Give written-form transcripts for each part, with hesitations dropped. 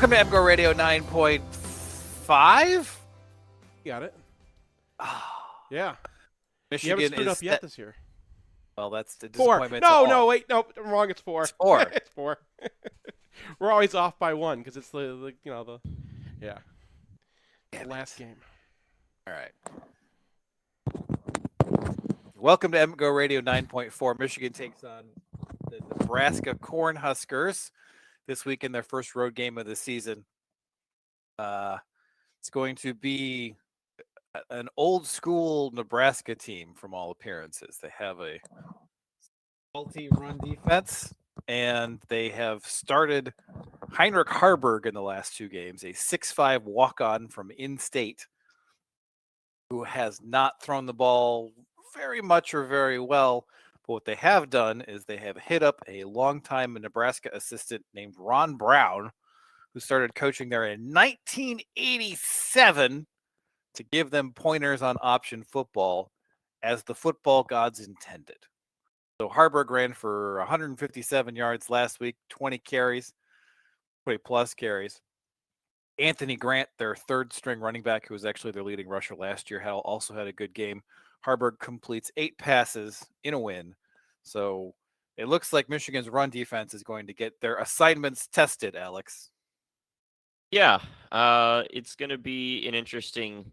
Welcome to MGoRadio 9.5. Got it. Oh, Yeah. Michigan you haven't screwed is up yet this year. Well, that's the 4. disappointment. No, wait, no, I'm wrong. It's 4. It's 4. It's 4. We're always off by 1 because it's the last game. All right. Welcome to MGoRadio 9.4. Michigan takes on the Nebraska Cornhuskers this week in their first road game of the season. It's going to be an old school Nebraska team from all appearances. They have a multi-run defense, and they have started Heinrich Harburg in the last 2 games, a 6'5" walk-on from in-state who has not thrown the ball very much or very well. But what they have done is they have hit up a longtime Nebraska assistant named Ron Brown, who started coaching there in 1987 to give them pointers on option football as the football gods intended. So Harburg ran for 157 yards last week, 20 plus carries. Anthony Grant, their third string running back, who was actually their leading rusher last year, also had a good game. Harburg completes 8 passes in a win. So it looks like Michigan's run defense is going to get their assignments tested, Alex. Yeah, it's going to be an interesting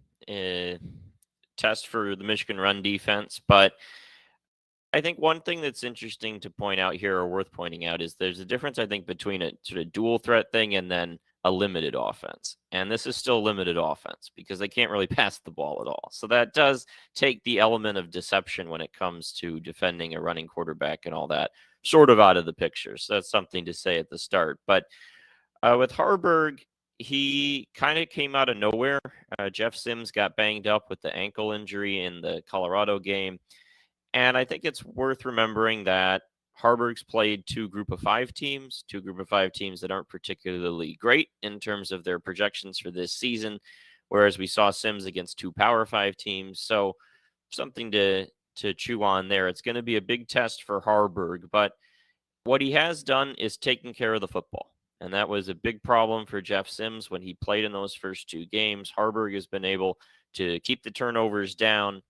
test for the Michigan run defense. But I think one thing that's interesting to point out here, or worth pointing out, is there's a difference, I think, between a sort of dual threat thing and then a limited offense. And this is still limited offense because they can't really pass the ball at all. So that does take the element of deception when it comes to defending a running quarterback and all that sort of out of the picture. So that's something to say at the start. But with Harburg, he kind of came out of nowhere. Jeff Sims got banged up with the ankle injury in the Colorado game. And I think it's worth remembering that Harburg's played 2 group of 5 teams that aren't particularly great in terms of their projections for this season, whereas we saw Sims against 2 Power 5 teams. So something to chew on there. It's going to be a big test for Harburg, but what he has done is taken care of the football. And that was a big problem for Jeff Sims when he played in those first 2 games. Harburg has been able to keep the turnovers down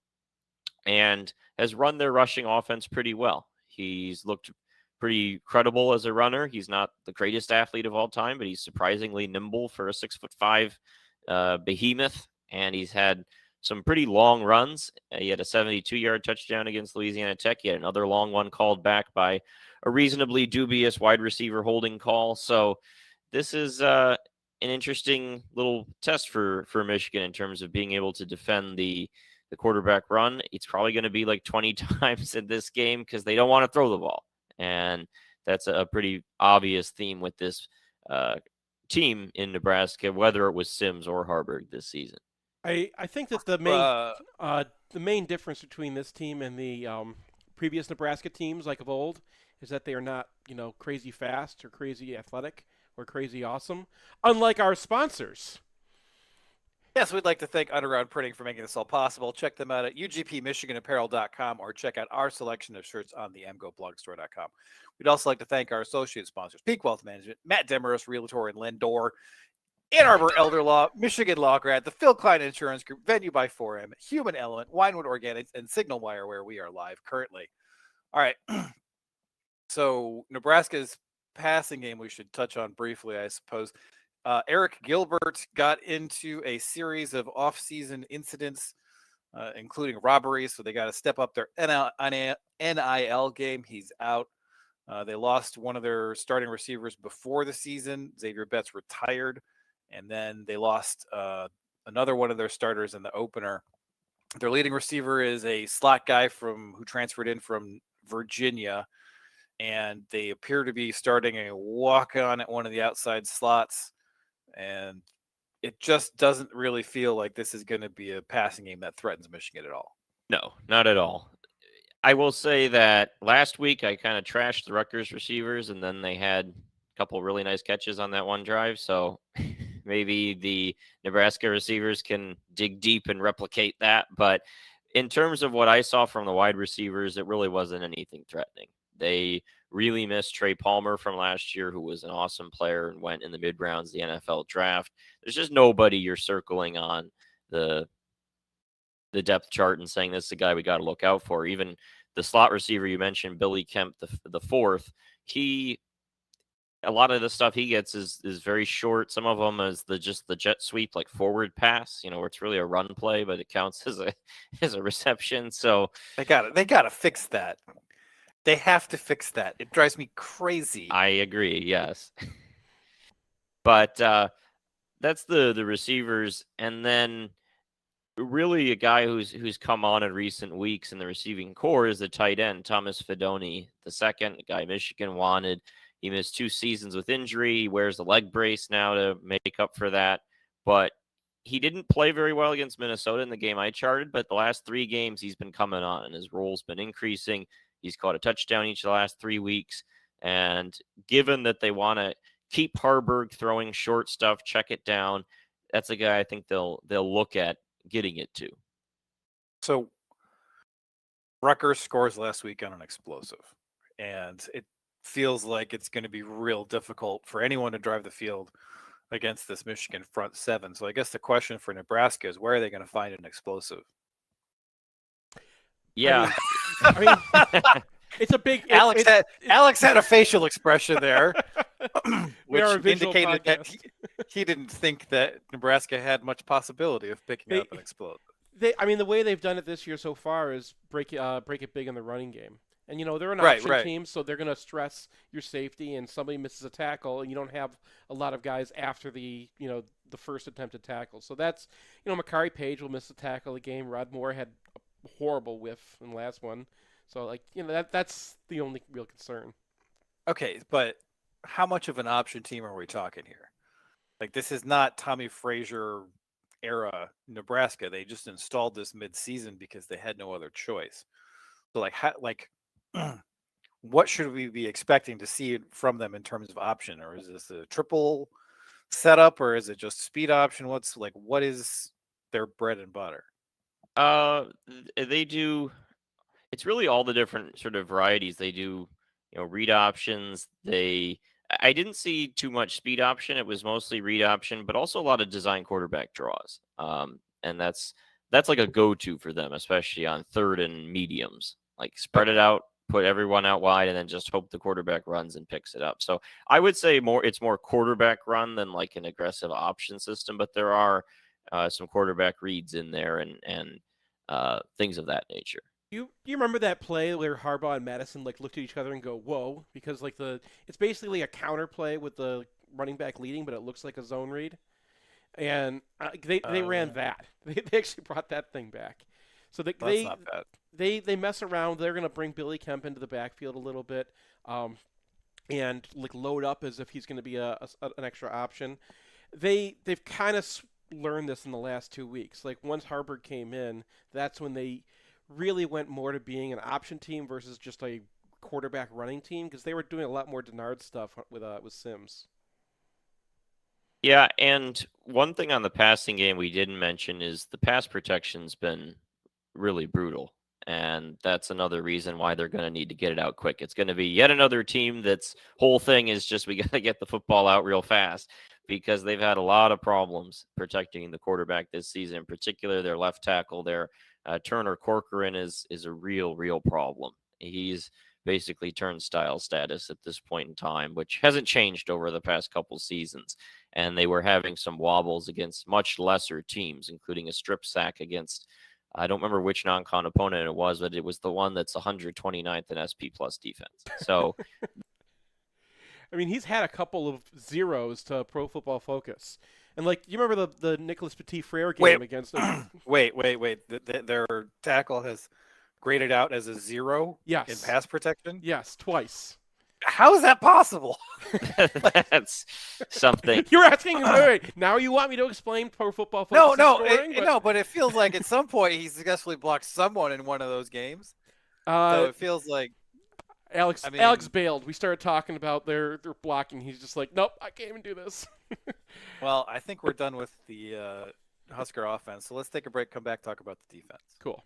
and has run their rushing offense pretty well. He's looked pretty credible as a runner. He's not the greatest athlete of all time, but he's surprisingly nimble for a 6'5" behemoth. And he's had some pretty long runs. He had a 72-yard touchdown against Louisiana Tech. He had another long one called back by a reasonably dubious wide receiver holding call. So this is an interesting little test for Michigan in terms of being able to defend the quarterback run. It's probably going to be like 20 times in this game because they don't want to throw the ball. And that's a pretty obvious theme with this team in Nebraska, whether it was Sims or Harburg this season. I think that the main difference between this team and the previous Nebraska teams like of old is that they are not, crazy fast or crazy athletic or crazy awesome, unlike our sponsors. Yes, we'd like to thank Underground Printing for making this all possible. Check them out at ugpmichiganapparel.com or check out our selection of shirts on the mgoblogstore.com. We'd also like to thank our associate sponsors, Peak Wealth Management, Matt Demarest, Realtor in Lindor, Ann Arbor Elder Law, Michigan Law Grad, the Phil Klein Insurance Group, Venue by 4M, Human Element, Winewood Organics, and Signalwire, where we are live currently. All right. So Nebraska's passing game we should touch on briefly, I suppose. Eric Gilbert got into a series of off-season incidents, including robberies, so they got to step up their NIL game. He's out. They lost one of their starting receivers before the season. Xavier Betts retired, and then they lost another one of their starters in the opener. Their leading receiver is a slot guy who transferred in from Virginia, and they appear to be starting a walk-on at one of the outside slots. And it just doesn't really feel like this is going to be a passing game that threatens Michigan at all. No, not at all. I will say that last week I kind of trashed the Rutgers receivers, and then they had a couple really nice catches on that one drive. So maybe the Nebraska receivers can dig deep and replicate that. But in terms of what I saw from the wide receivers, it really wasn't anything threatening. They really missed Trey Palmer from last year, who was an awesome player and went in the mid rounds of the NFL draft. There's just nobody you're circling on the depth chart and saying this is the guy we got to look out for. Even the slot receiver you mentioned, Billy Kemp, the fourth, a lot of the stuff he gets is very short. Some of them is just the jet sweep, like forward pass, where it's really a run play, but it counts as a reception. So they gotta fix that. They have to fix that. It drives me crazy. I agree. Yes. But that's the receivers. And then really a guy who's come on in recent weeks in the receiving core is the tight end, Thomas Fidone, the second, a guy Michigan wanted. He missed 2 seasons with injury. He wears a leg brace now to make up for that. But he didn't play very well against Minnesota in the game I charted, but the last 3 games he's been coming on, and his role's been increasing. He's caught a touchdown each of the last 3 weeks. And given that they want to keep Harburg throwing short stuff, check it down, that's a guy I think they'll look at getting it to. So Rutgers scores last week on an explosive, and it feels like it's going to be real difficult for anyone to drive the field against this Michigan front seven. So I guess the question for Nebraska is, where are they going to find an explosive? Yeah. I mean it's a big... Alex had a facial expression there, which indicated that he didn't think that Nebraska had much possibility of picking up an explosive. The way they've done it this year so far is break it big in the running game. And, they're an option team, so they're going to stress your safety, and somebody misses a tackle, and you don't have a lot of guys after the first attempted tackle. So that's, Makari Page will miss a tackle a game. Rod Moore had a horrible whiff in the last one. So, that's the only real concern. Okay, but how much of an option team are we talking here? This is not Tommy Frazier era Nebraska. They just installed this mid-season because they had no other choice. So, what should we be expecting to see from them in terms of option? Or is this a triple setup, or is it just speed option? What is their bread and butter? They do. It's really all the different sort of varieties. They do, read options. I didn't see too much speed option. It was mostly read option, but also a lot of design quarterback draws. And that's like a go-to for them, especially on third and mediums. Spread it out, put everyone out wide, and then just hope the quarterback runs and picks it up. So I would say it's more quarterback run than an aggressive option system, but there are some quarterback reads in there and things of that nature. You remember that play where Harbaugh and Madison looked at each other and go, whoa, because it's basically a counter play with the running back leading, but it looks like a zone read. And they ran that. They actually brought that thing back. So that's not bad. They mess around. They're going to bring Billy Kemp into the backfield a little bit, and load up as if he's going to be an extra option. They've kind of learned this in the last 2 weeks. Once Harburg came in, that's when they really went more to being an option team versus just a quarterback running team, because they were doing a lot more Denard stuff with Sims. Yeah, and one thing on the passing game we didn't mention is the pass protection's been really brutal, and that's another reason why they're going to need to get it out quick. It's going to be yet another team that's whole thing is just we got to get the football out real fast, because they've had a lot of problems protecting the quarterback this season, in particular their left tackle there. Turner Corcoran is a real problem. He's basically turnstile status at this point in time, which hasn't changed over the past couple seasons. And they were having some wobbles against much lesser teams, including a strip sack against, I don't remember which non-con opponent it was, but it was the one that's 129th in SP plus defense. So, I mean, he's had a couple of zeros to Pro Football Focus. And, you remember the Nicholas Petit-Frere game against them? Wait. Their tackle has graded out as a 0 in pass protection? Yes, twice. How is that possible? That's something. You're asking, wait, now you want me to explain Pro Football Focus? No, but it feels like at some point he successfully blocked someone in one of those games. So it feels like Alex bailed. We started talking about their blocking. He's just like, nope, I can't even do this. Well, I think we're done with the Husker offense. So let's take a break, come back, talk about the defense. Cool.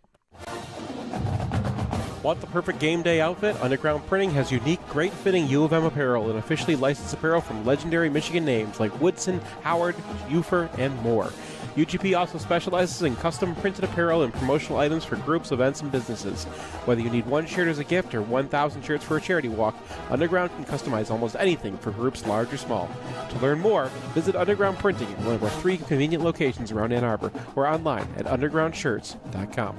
Want the perfect game day outfit? Underground Printing has unique, great-fitting U of M apparel and officially licensed apparel from legendary Michigan names like Woodson, Howard, Ufer, and more. UGP also specializes in custom printed apparel and promotional items for groups, events, and businesses. Whether you need one shirt as a gift or 1,000 shirts for a charity walk, Underground can customize almost anything for groups large or small. To learn more, visit Underground Printing at one of our 3 convenient locations around Ann Arbor or online at undergroundshirts.com.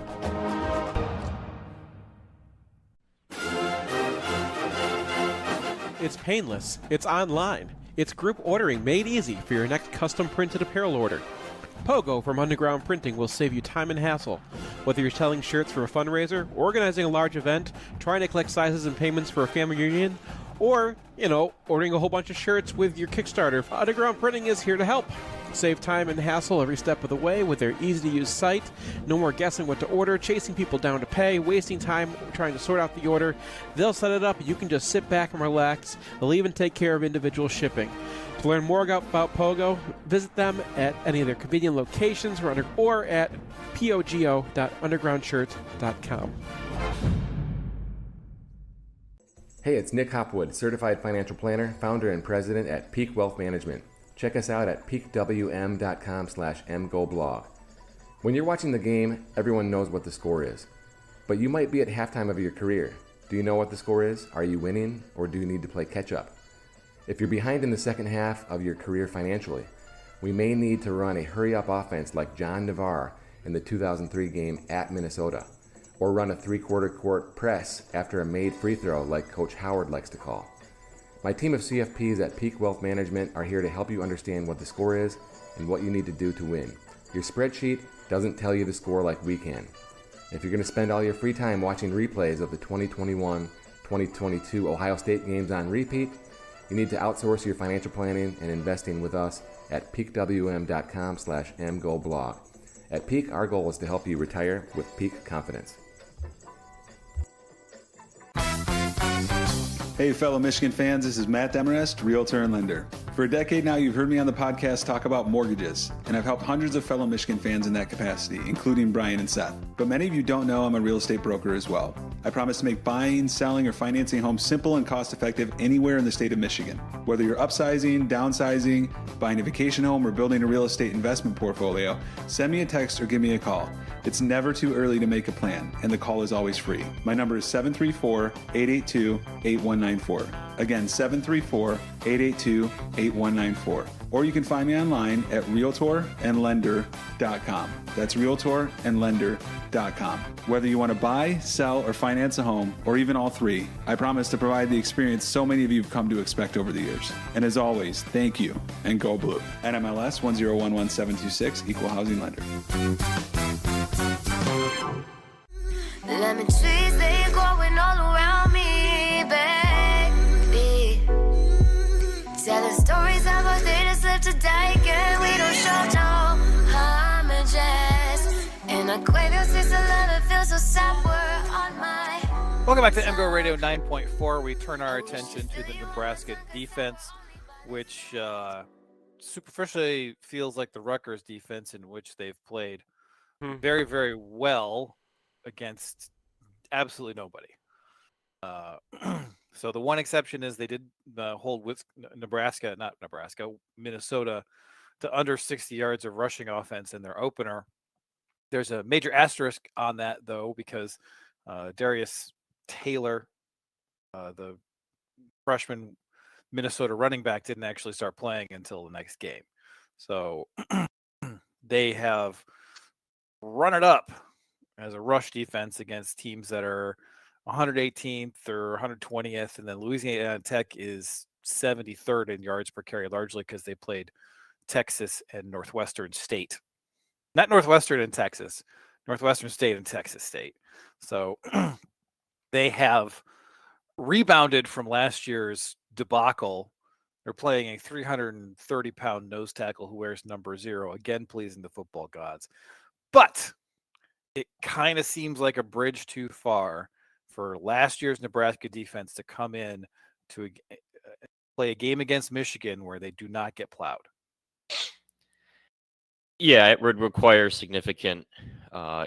It's painless. It's online. It's group ordering made easy for your next custom printed apparel order. Pogo from Underground Printing will save you time and hassle. Whether you're selling shirts for a fundraiser, organizing a large event, trying to collect sizes and payments for a family reunion, or, ordering a whole bunch of shirts with your Kickstarter, Underground Printing is here to help. Save time and hassle every step of the way with their easy-to-use site. No more guessing what to order, chasing people down to pay, wasting time trying to sort out the order. They'll set it up, you can just sit back and relax. They'll even take care of individual shipping. To learn more about Pogo, visit them at any of their convenient locations or at pogo.undergroundshirts.com. Hey, it's Nick Hopwood, Certified Financial Planner, Founder and President at Peak Wealth Management. Check us out at peakwm.com/mgoblog. When you're watching the game, everyone knows what the score is. But you might be at halftime of your career. Do you know what the score is? Are you winning, or do you need to play catch-up? If you're behind in the second half of your career financially, we may need to run a hurry-up offense like John Navarre in the 2003 game at Minnesota, or run a three-quarter court press after a made free throw like Coach Howard likes to call. My team of CFPs at Peak Wealth Management are here to help you understand what the score is and what you need to do to win. Your spreadsheet doesn't tell you the score like we can. If you're going to spend all your free time watching replays of the 2021-2022 Ohio State games on repeat, you need to outsource your financial planning and investing with us at peakwm.com/mgoblog. At Peak, our goal is to help you retire with peak confidence. Hey, fellow Michigan fans, this is Matt Demarest, Realtor and Lender. For a decade now, you've heard me on the podcast talk about mortgages, and I've helped hundreds of fellow Michigan fans in that capacity, including Brian and Seth. But many of you don't know I'm a real estate broker as well. I promise to make buying, selling, or financing homes simple and cost-effective anywhere in the state of Michigan. Whether you're upsizing, downsizing, buying a vacation home, or building a real estate investment portfolio, send me a text or give me a call. It's never too early to make a plan, and the call is always free. My number is 734-882-8194. Again, 734-882-8194. Or you can find me online at realtorandlender.com. That's realtorandlender.com. Whether you want to buy, sell, or finance a home, or even all three, I promise to provide the experience so many of you have come to expect over the years. And as always, thank you, and go blue. NMLS 1011726, Equal Housing Lender. Lemon trees, they growing all around me, baby. Telling stories about they just live to die, girl. We don't show no homages. And I crave your sense of love, it feels so sour on my... Welcome back to MGoRadio 9.4. We turn our attention to the Nebraska defense, which superficially feels like the Rutgers defense in which they've played very, very well against absolutely nobody. So the one exception is they did hold with Minnesota to under 60 yards of rushing offense in their opener. There's a major asterisk on that, though, because Darius Taylor, the freshman Minnesota running back, didn't actually start playing until the next game. So they have run it up as a rush defense against teams that are 118th or 120th, and then Louisiana Tech is 73rd in yards per carry, largely because they played Texas and Northwestern State. Not Northwestern and Texas, Northwestern State and Texas State. So they have rebounded from last year's debacle. They're playing a 330-pound nose tackle who wears number 0, again pleasing the football gods. But it kind of seems like a bridge too far for last year's Nebraska defense to come in to play a game against Michigan where they do not get plowed. Yeah, it would require significant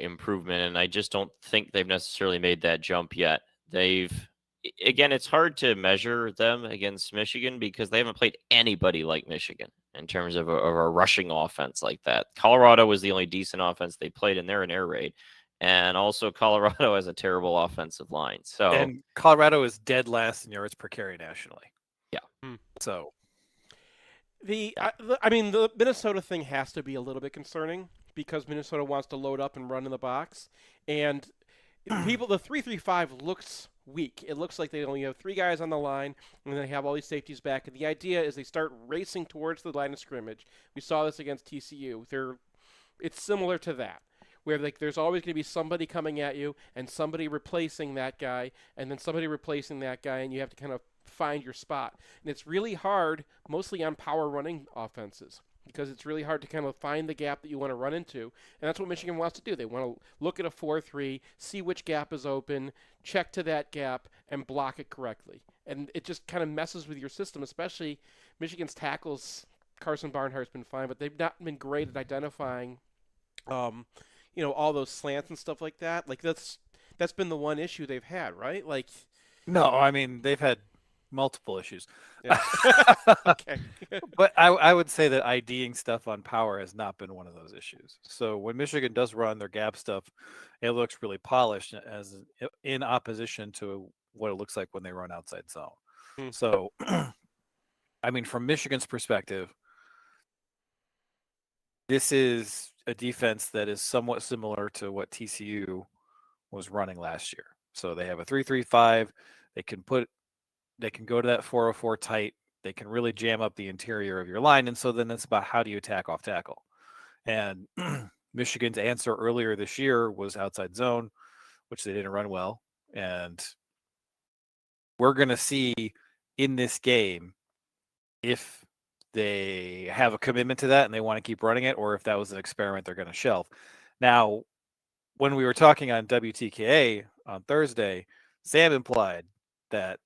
improvement, and I just don't think they've necessarily made that jump yet. Again, it's hard to measure them against Michigan because they haven't played anybody like Michigan in terms of a rushing offense like that. Colorado was the only decent offense they played, and they're an air raid. And also, Colorado has a terrible offensive line. So, And Colorado is dead last in yards per carry nationally. yeah. So I mean, the Minnesota thing has to be a little bit concerning because Minnesota wants to load up and run in the box, and the 3-3-5 looks weak. It looks like they only have 3 guys on the line, and they have all these safeties back. And the idea is they start racing towards the line of scrimmage. We saw this against TCU. It's similar to that, where there's always going to be somebody coming at you and somebody replacing that guy, and then somebody replacing that guy, and you have to kind of find your spot. And it's really hard, mostly on power running offenses, because it's really hard to kind of find the gap that you want to run into. And that's what Michigan wants to do. They want to look at a 4-3, see which gap is open, check to that gap, and block it correctly. And it just kind of messes with your system, especially Michigan's tackles. Carson Barnhart's been fine, but they've not been great at identifying all those slants and stuff like that. Like that's been the one issue they've had, right? Like, no, I mean they've had multiple issues. yeah. Okay. But I would say that IDing stuff on power has not been one of those issues. So when Michigan does run their gap stuff, it looks really polished as in opposition to what it looks like when they run outside zone. So, I mean, from Michigan's perspective, this is a defense that is somewhat similar to what TCU was running last year. So they have a 3-3-5. They can go to that 404 tight. They can really jam up the interior of your line. And so then it's about how do you attack off tackle? And Michigan's answer earlier this year was outside zone, which they didn't run well. And we're going to see in this game if they have a commitment to that and they want to keep running it, or if that was an experiment they're going to shelve. Now, when we were talking on WTKA on Thursday, Sam implied that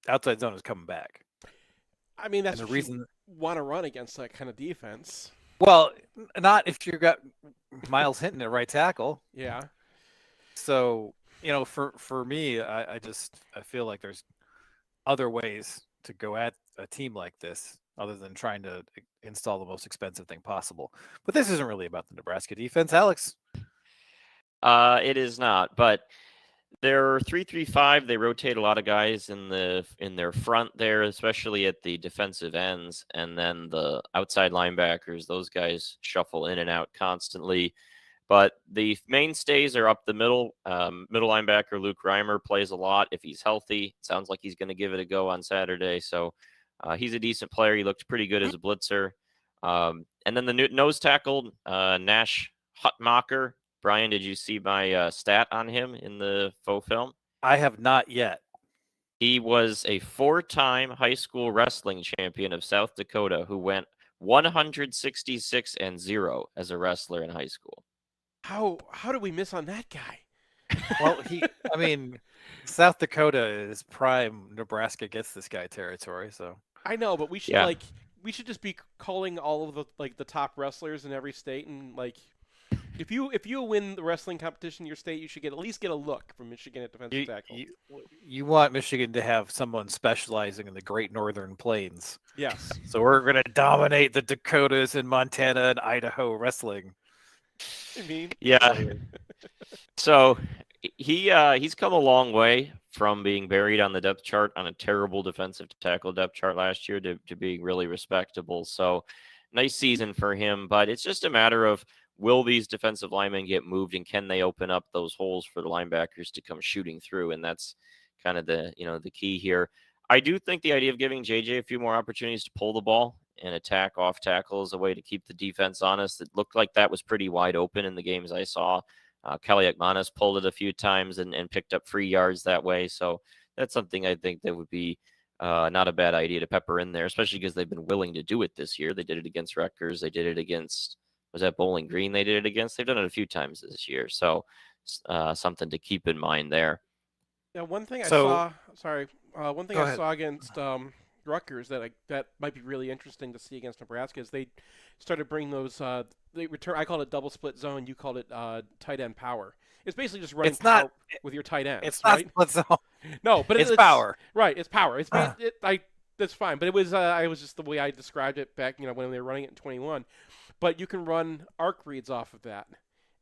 outside zone is coming back. I mean, that's the what reason you want to run against that kind of defense. Well, not if you've got Miles Hinton at right tackle. Yeah. So, for me, I feel like there's other ways to go at a team like this other than trying to install the most expensive thing possible. But this isn't really about the Nebraska defense, Alex. It is not, but they're 3-3-5. They rotate a lot of guys in their front there, especially at the defensive ends, and then the outside linebackers. Those guys shuffle in and out constantly. But the mainstays are up the middle. Middle linebacker Luke Reimer plays a lot if he's healthy. Sounds like he's going to give it a go on Saturday. So he's a decent player. He looked pretty good as a blitzer. And then the nose tackle, Nash Hutmacher. Brian, did you see my stat on him in the faux film? I have not yet. He was a 4-time high school wrestling champion of South Dakota who went 166-0 as a wrestler in high school. How did we miss on that guy? Well, South Dakota is prime Nebraska gets this guy territory, so. I know, but we should we should just be calling all of the top wrestlers in every state, and if you win the wrestling competition in your state, you should at least get a look from Michigan at defensive tackle. You want Michigan to have someone specializing in the Great Northern Plains. Yes. So we're going to dominate the Dakotas and Montana and Idaho wrestling. Yeah. So he's come a long way from being buried on the depth chart on a terrible defensive tackle depth chart last year to being really respectable. So nice season for him, but it's just a matter of will these defensive linemen get moved and can they open up those holes for the linebackers to come shooting through? And that's kind of the key here. I do think the idea of giving JJ a few more opportunities to pull the ball and attack off tackle is a way to keep the defense honest. It looked like that was pretty wide open in the games I saw. Kelly Ekmanis pulled it a few times and picked up free yards that way. So that's something I think that would be not a bad idea to pepper in there, especially because they've been willing to do it this year. They did it against Rutgers. They did it against, was that Bowling Green they did it against? They've done it a few times this year. So something to keep in mind there. Yeah, one thing I saw against Rutgers that might be really interesting to see against Nebraska is they started bringing those they return. I called it double split zone. You called it tight end power. It's basically just running It's not with your tight ends. It's right? not split zone. No, but it's power. Right, it's power. It's that's fine. But it was just the way I described it back, when they were running it in 21. But you can run arc reads off of that.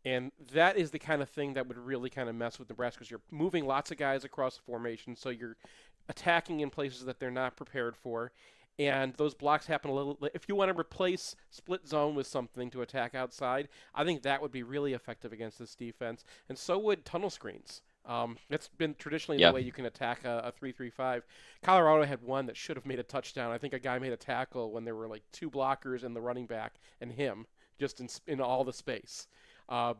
And that is the kind of thing that would really kind of mess with Nebraska, because you're moving lots of guys across the formation, so you're attacking in places that they're not prepared for. And those blocks happen a little. If you want to replace split zone with something to attack outside, I think that would be really effective against this defense. And so would tunnel screens. That's been traditionally the way you can attack a 3-3-5. Colorado had one that should have made a touchdown. I think a guy made a tackle when there were like two blockers and the running back and him just in all the space. And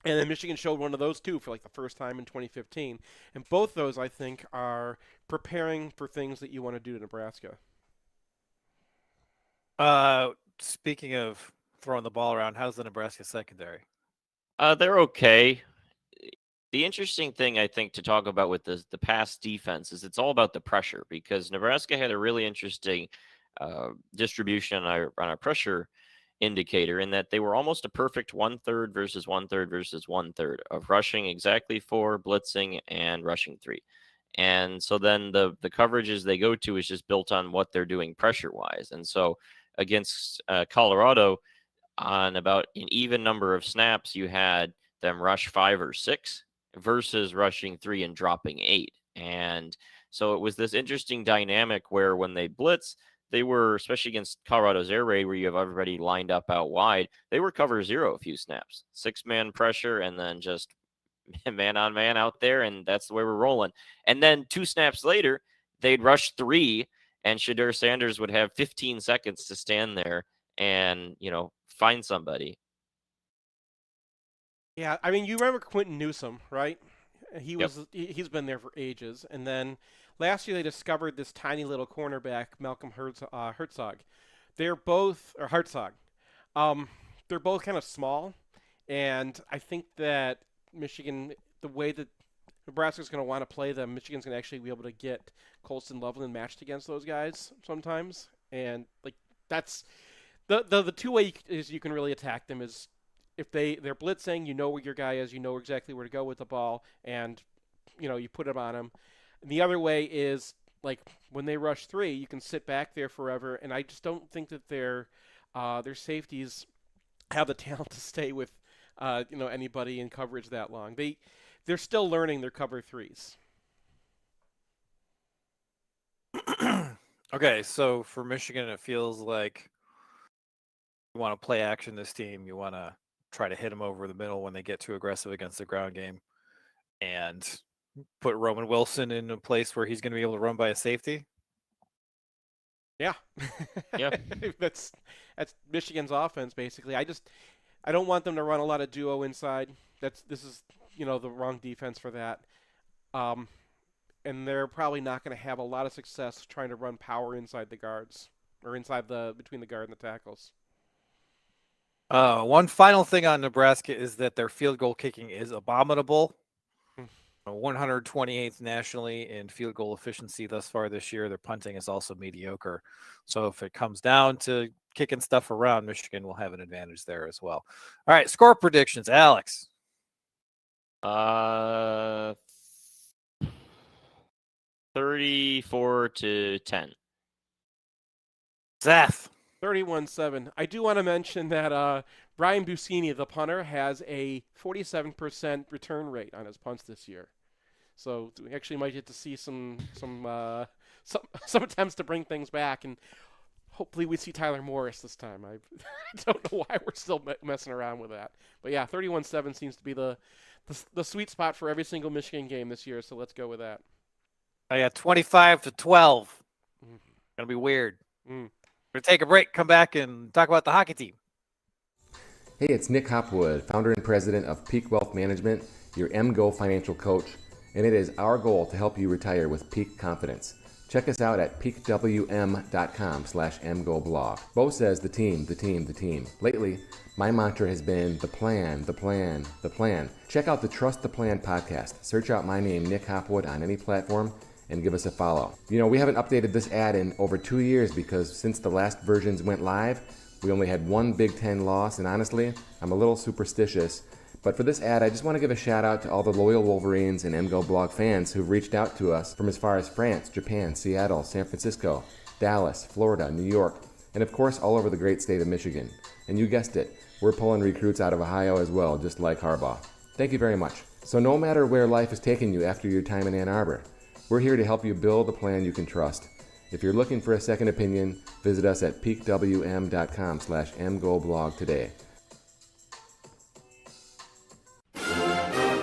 then Michigan showed one of those too for like the first time in 2015. And both those, I think, are preparing for things that you want to do to Nebraska. Speaking of throwing the ball around, how's the Nebraska secondary? They're okay. The interesting thing, I think, to talk about with the pass defense is it's all about the pressure, because Nebraska had a really interesting distribution on our pressure indicator, in that they were almost a perfect 1/3 versus 1/3 versus 1/3 of rushing exactly 4, blitzing, and rushing 3. And so then the coverages they go to is just built on what they're doing pressure-wise. And so against Colorado, on about an even number of snaps, you had them rush 5 or 6 versus rushing 3 and dropping 8. And so it was this interesting dynamic where when they blitz, they were, especially against Colorado's air raid, where you have everybody lined up out wide, they were cover 0 a few snaps, 6-man pressure, and then just man on man out there. And that's the way we're rolling. And then 2 snaps later, they'd rush 3, and Shadur Sanders would have 15 seconds to stand there and, find somebody. Yeah, I mean, you remember Quentin Newsom, right? He's been there for ages. And then last year they discovered this tiny little cornerback, Malcolm Herzog. They're both kind of small, and I think that Michigan, the way that Nebraska's going to want to play them, Michigan's going to actually be able to get Colston Loveland matched against those guys sometimes. And like that's the two ways you can really attack them is if they're blitzing, you know where your guy is, you know exactly where to go with the ball, and you put it on him. And the other way is like when they rush 3, you can sit back there forever, and I just don't think that their safeties have the talent to stay with anybody in coverage that long. They're still learning their cover 3s. Okay, so for Michigan, it feels like you want to play action this team. You want to try to hit them over the middle when they get too aggressive against the ground game, and put Roman Wilson in a place where he's going to be able to run by a safety. Yeah. Yeah. That's Michigan's offense, basically. I don't want them to run a lot of duo inside. This is the wrong defense for that. And they're probably not going to have a lot of success trying to run power inside the guards or between the guard and the tackles. One final thing on Nebraska is that their field goal kicking is abominable. 128th nationally in field goal efficiency thus far this year. Their punting is also mediocre. So if it comes down to kicking stuff around, Michigan will have an advantage there as well. All right, score predictions, Alex. 34-10. Seth. 31-7. I do want to mention that Brian Busini, the punter, has a 47% return rate on his punts this year. So we actually might get to see some attempts to bring things back, and hopefully we see Tyler Morris this time. I don't know why we're still messing around with that. But yeah, 31-7 seems to be the sweet spot for every single Michigan game this year, so let's go with that. I got 25-12. Gonna be weird. We're gonna take a break, come back, and talk about the hockey team. Hey, it's Nick Hopwood, founder and president of Peak Wealth Management, your MGO financial coach, and it is our goal to help you retire with peak confidence. Check us out at peakwm.com/MGoBlog. Bo says the team. Lately, my mantra has been the plan. Check out the Trust the Plan podcast. Search out my name, Nick Hopwood, on any platform and give us a follow. We haven't updated this ad in over 2 years because since the last versions went live, We only had one Big Ten loss, and honestly, I'm a little superstitious. But for this ad, I just want to give a shout out to all the loyal Wolverines and MGoBlog fans who've reached out to us from as far as France, Japan, Seattle, San Francisco, Dallas, Florida, New York, and of course all over the great state of Michigan. And you guessed it, we're pulling recruits out of Ohio as well, just like Harbaugh. Thank you very much. So no matter where life has taken you after your time in Ann Arbor, we're here to help you build a plan you can trust. If you're looking for a second opinion, visit us at peakwm.com/mgoblog today.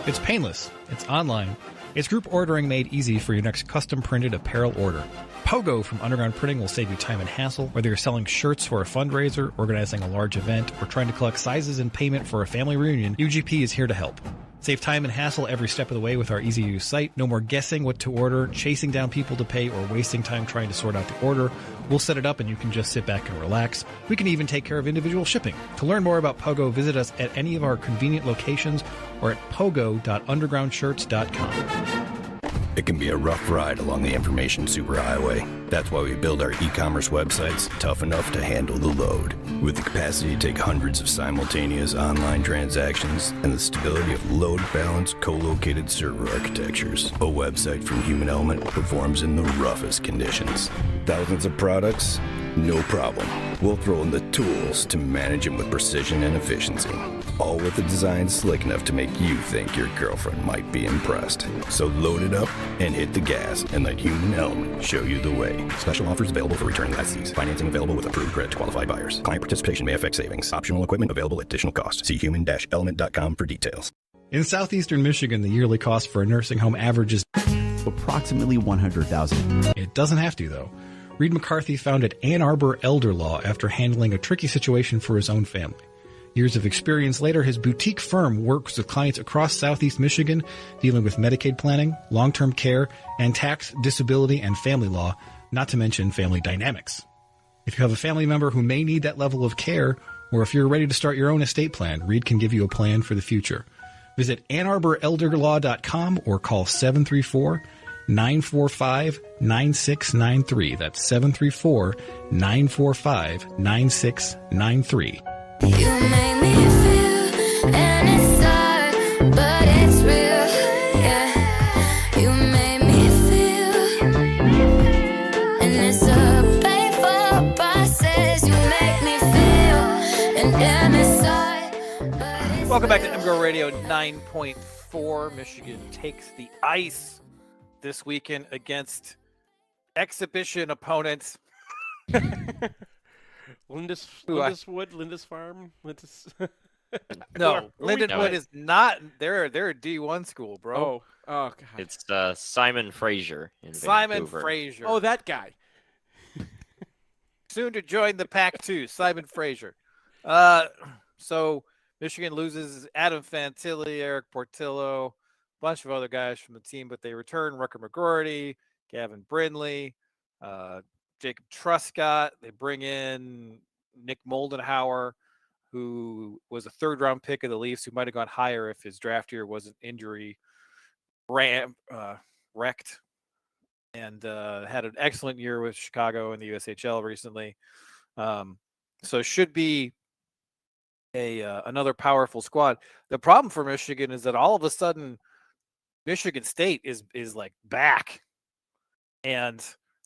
It's painless, it's online, it's group ordering made easy for your next custom printed apparel order. Pogo from Underground Printing will save you time and hassle, whether you're selling shirts for a fundraiser, organizing a large event, or trying to collect sizes and payment for a family reunion. UGP is here to help. Save time and hassle every step of the way with our easy-to-use site. No more guessing what to order, chasing down people to pay, or wasting time trying to sort out the order. We'll set it up and you can just sit back and relax. We can even take care of individual shipping. To learn more about Pogo, visit us at any of our convenient locations or at pogo.undergroundshirts.com. It can be a rough ride along the information superhighway. That's why we build our e-commerce websites tough enough to handle the load. With the capacity to take hundreds of simultaneous online transactions and the stability of load-balanced, co-located server architectures, a website from Human Element performs in the roughest conditions. Thousands of products? No problem. We'll throw in the tools to manage them with precision and efficiency. All with a design slick enough to make you think your girlfriend might be impressed. So load it up and hit the gas and let Human Element show you the way. Special offers available for returning lessees. Financing available with approved credit to qualified buyers. Client participation may affect savings. Optional equipment available at additional cost. See human-element.com for details. In southeastern Michigan, the yearly cost for a nursing home averages approximately $100,000. It doesn't have to, though. Reed McCarthy founded Ann Arbor Elder Law after handling a tricky situation for his own family. Years of experience later, his boutique firm works with clients across southeast Michigan, dealing with Medicaid planning, long-term care, and tax, disability, and family law, not to mention family dynamics. If you have a family member who may need that level of care, or if you're ready to start your own estate plan, Reed can give you a plan for the future. Visit AnnArborElderLaw.com or call 734-945-9693. That's 734-945-9693. You make me feel, and it's hard, but it's real, yeah. You make me feel, and it's a painful process. You make me feel, and then it's hard, but it's Welcome back to MGoRadio 9.4. Michigan takes the ice this weekend against exhibition opponents. Lindisfarne. No, Lindenwood is not. They're a D1 school, bro. Oh God. It's Simon Fraser in Simon Vancouver. Fraser. Oh, that guy. Soon to join the Pac-2, Simon Fraser. So Michigan loses Adam Fantilli, Eric Portillo, a bunch of other guys from the team, but they return Rucker McGroarty, Gavin Brindley, Jacob Truscott. They bring in Nick Moldenhauer, who was a third-round pick of the Leafs, who might have gone higher if his draft year wasn't injury wrecked, and had an excellent year with Chicago in the USHL recently. So it should be another powerful squad. The problem for Michigan is that all of a sudden Michigan State is like back, and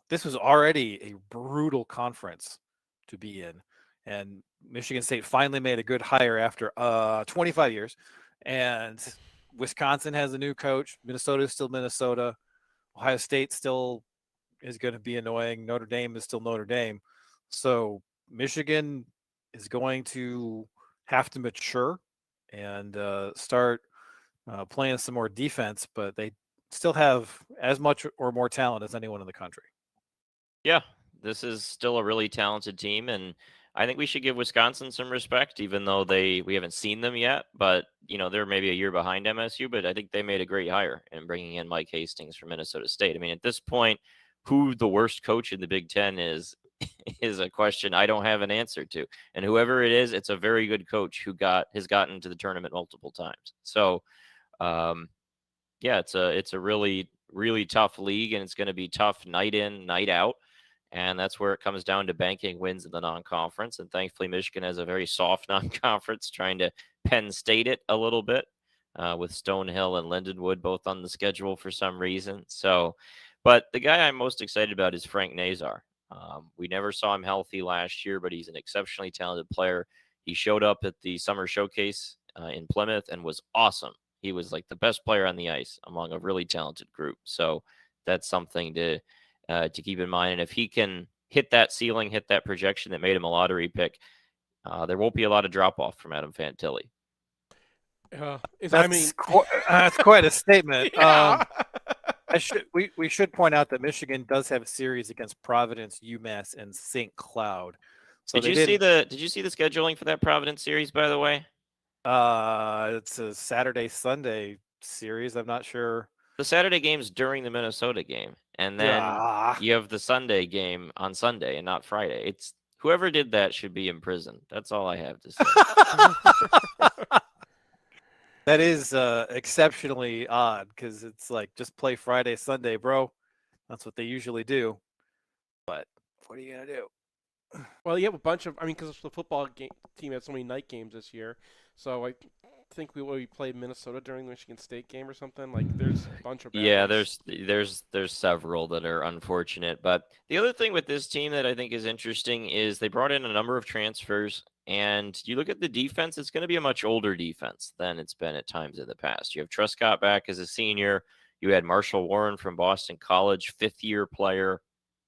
this was already a brutal conference to be in, and Michigan State finally made a good hire after 25 years, and Wisconsin has a new coach. Minnesota is still Minnesota. Ohio State still is going to be annoying. Notre Dame is still Notre Dame. So Michigan is going to have to mature and start playing some more defense, but they still have as much or more talent as anyone in the country. Yeah, this is still a really talented team, and I think we should give Wisconsin some respect, even though we haven't seen them yet. But they're maybe a year behind MSU, but I think they made a great hire in bringing in Mike Hastings from Minnesota State. I mean, at this point, who the worst coach in the Big Ten is a question I don't have an answer to. And whoever it is, it's a very good coach who has gotten to the tournament multiple times. So, yeah, it's a really, really tough league, and it's going to be tough night in, night out. And that's where it comes down to banking wins in the non-conference. And thankfully, Michigan has a very soft non-conference, trying to Penn State it a little bit with Stonehill and Lindenwood both on the schedule for some reason. So, but the guy I'm most excited about is Frank Nazar. We never saw him healthy last year, but he's an exceptionally talented player. He showed up at the summer showcase in Plymouth and was awesome. He was like the best player on the ice among a really talented group. So that's something to keep in mind. And if he can hit that ceiling, hit that projection that made him a lottery pick, there won't be a lot of drop off from Adam Fantilli. That's quite a statement. Yeah. We should point out that Michigan does have a series against Providence, UMass, and St. Cloud. So Did you see the scheduling for that Providence series, by the way? It's a Saturday-Sunday series. I'm not sure. The Saturday game's during the Minnesota game, and then you have the Sunday game on Sunday and not Friday. It's whoever did that should be in prison. That's all I have to say. That is exceptionally odd because it's like just play Friday, Sunday, bro. That's what they usually do. But what are you gonna do? Well, you have a bunch of, because the football team had so many night games this year. So I think we played Minnesota during the Michigan State game or something. Like, there's a bunch of bad ones. there's several that are unfortunate. But the other thing with this team that I think is interesting is they brought in a number of transfers. And you look at the defense, it's going to be a much older defense than it's been at times in the past. You have Truscott back as a senior. You had Marshall Warren from Boston College, fifth-year player.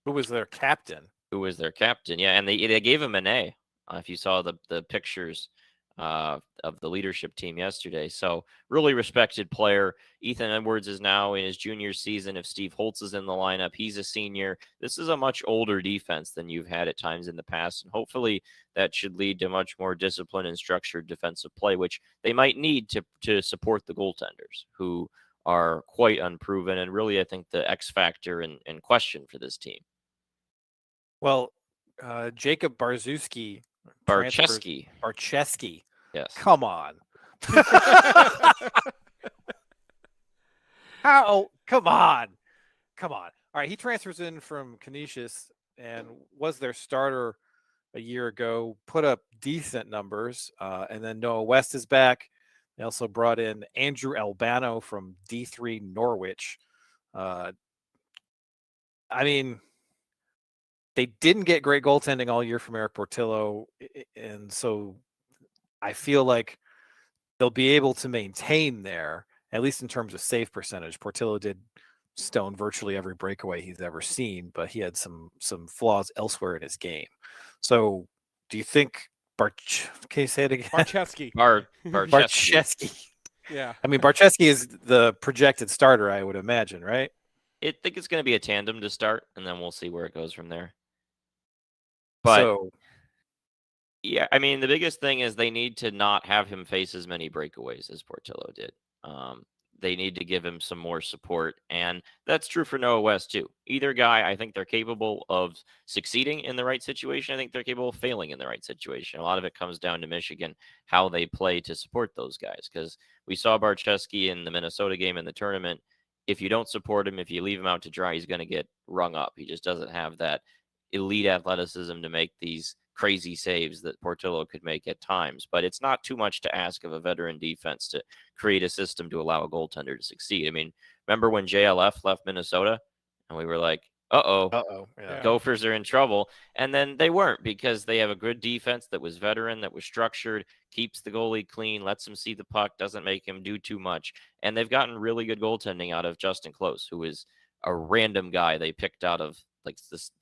Who was their captain? Yeah, and they gave him an A. If you saw the pictures of the leadership team yesterday. So really respected player. Ethan Edwards is now in his junior season. If Steve Holtz is in the lineup, he's a senior. This is a much older defense than you've had at times in the past. And hopefully that should lead to much more disciplined and structured defensive play, which they might need to support the goaltenders, who are quite unproven and really, I think, the X factor and question for this team. Well, Jacob Barczewski. Barczewski. Yes. Come on. How? Come on. All right. He transfers in from Canisius and was their starter a year ago, put up decent numbers. And then Noah West is back. They also brought in Andrew Albano from D3 Norwich. They didn't get great goaltending all year from Eric Portillo, and so I feel like they'll be able to maintain there, at least in terms of save percentage. Portillo did stone virtually every breakaway he's ever seen, but he had some flaws elsewhere in his game. So do you think can you say it again? Barczewski. Barczewski. Yeah. Barczewski is the projected starter, I would imagine, right? I think it's going to be a tandem to start, and then we'll see where it goes from there. But yeah, the biggest thing is they need to not have him face as many breakaways as Portillo did. They need to give him some more support, and that's true for Noah West too. Either guy, I think they're capable of succeeding in the right situation. I think they're capable of failing in the right situation. A lot of it comes down to Michigan, how they play to support those guys, because we saw Barczewski in the Minnesota game in the tournament. If you don't support him, if you leave him out to dry, he's going to get rung up. He just doesn't have that elite athleticism to make these crazy saves that Portillo could make at times. But it's not too much to ask of a veteran defense to create a system to allow a goaltender to succeed. Remember when JLF left Minnesota and we were like, yeah. Gophers are in trouble. And then they weren't, because they have a good defense that was veteran, that was structured, keeps the goalie clean, lets him see the puck, doesn't make him do too much. And they've gotten really good goaltending out of Justin Close, who is a random guy they picked out of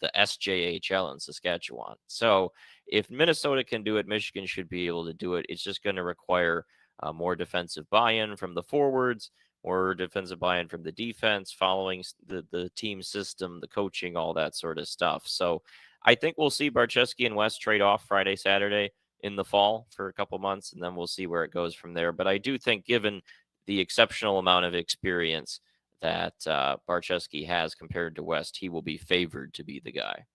the SJHL in Saskatchewan. So if Minnesota can do it, Michigan should be able to do it. It's just going to require more defensive buy-in from the forwards, or defensive buy-in from the defense, following the team system, the coaching, all that sort of stuff. So I think we'll see Barczewski and West trade off Friday, Saturday in the fall for a couple months, and then we'll see where it goes from there. But I do think, given the exceptional amount of experience that Barczewski has compared to West, he will be favored to be the guy.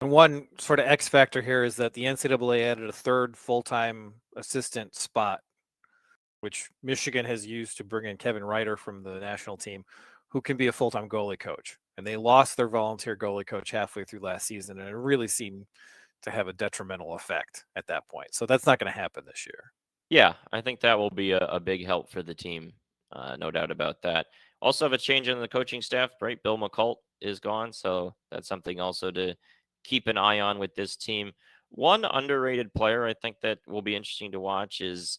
And one sort of X factor here is that the NCAA added a third full-time assistant spot, which Michigan has used to bring in Kevin Reiter from the national team, who can be a full-time goalie coach. and they lost their volunteer goalie coach halfway through last season, and it really seemed to have a detrimental effect at that point. So that's not going to happen this year. Yeah, I think that will be a big help for the team. No doubt about that. Also have a change in the coaching staff, right? Bill McCult is gone, so that's something also to keep an eye on with this team. One underrated player I think that will be interesting to watch is